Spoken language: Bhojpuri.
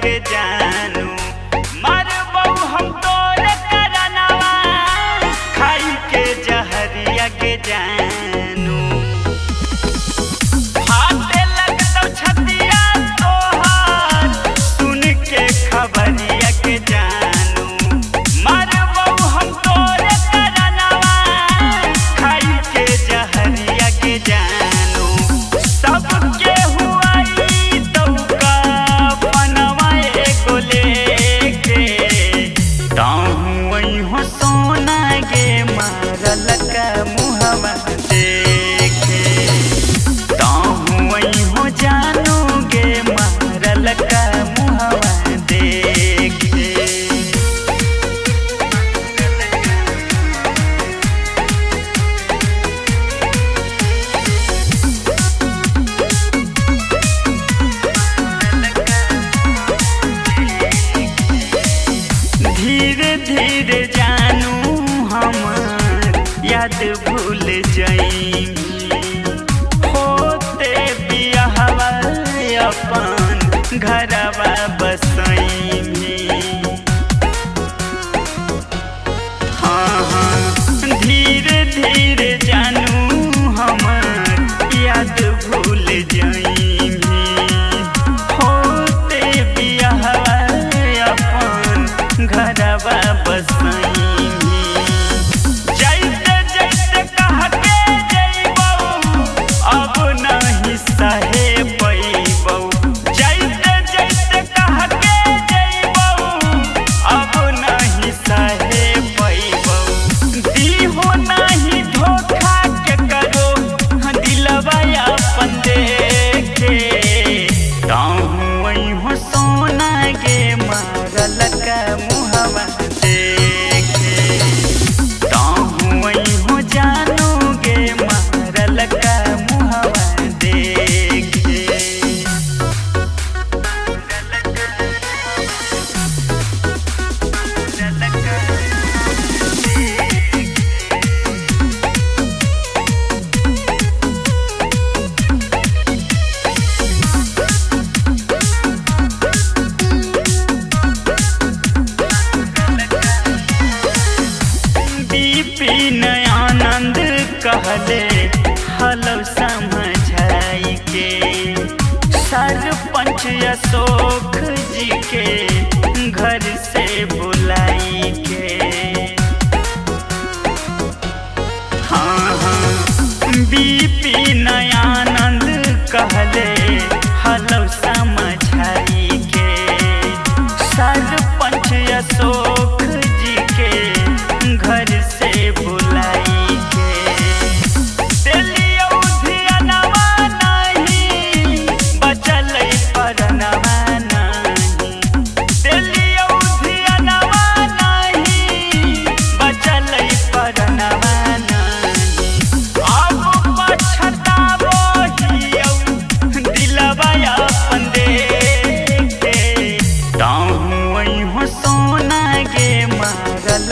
के जानू मरबौ हम तोरे करनवा खाई के जहरिया के जानू फाटे लगतौ छतिया तोहार सुन के खबरिया के जानू मरबौ हम तोरे करनवा खाई के जहरिया के जानू सबके हुआई तौका बनवा एगो लेके ताहू हो सोना गे मारल का मुहवा देखे ताहू हो जानू गे मारल का मुहवा देखे धीरे धीरे जानू हमार याद भूल जाइमी होते बियाहवा अपन घरवा बसैमी हाँ हाँ धीरे धीरे जानू हमार याद भूल जाइमी होते बियाहवा अपन घरवा बसैमी जैसे जैसे कह के जइबौ अब नहीं सहे पैबौ जैसे जैसे कह के जइबौ अब नहीं सहे पैबौ दीहो नहीं धोखा के करो दिलवा अपन देखे ताहू हो सोना गे मारल का मुहवा देखे ताहू हो जानू गे मारल का मुहवा देखे बिपिन आनंद कहले हलो समझाई के सरपंच अशोक जी के घर से बुलाई के हाँ हाँ बिपिन आनंद कहले हलो समझाई के सरपंच अशोक जी के घर से बुलाई के दिलियौ धियनवा नहीं बचल परनवा नहीं दिलियौ धियनवा नहीं बचल परनवा नहीं अब पछताबो हियौ दिलवा अपन देखे ताहू हो सोना गे मारल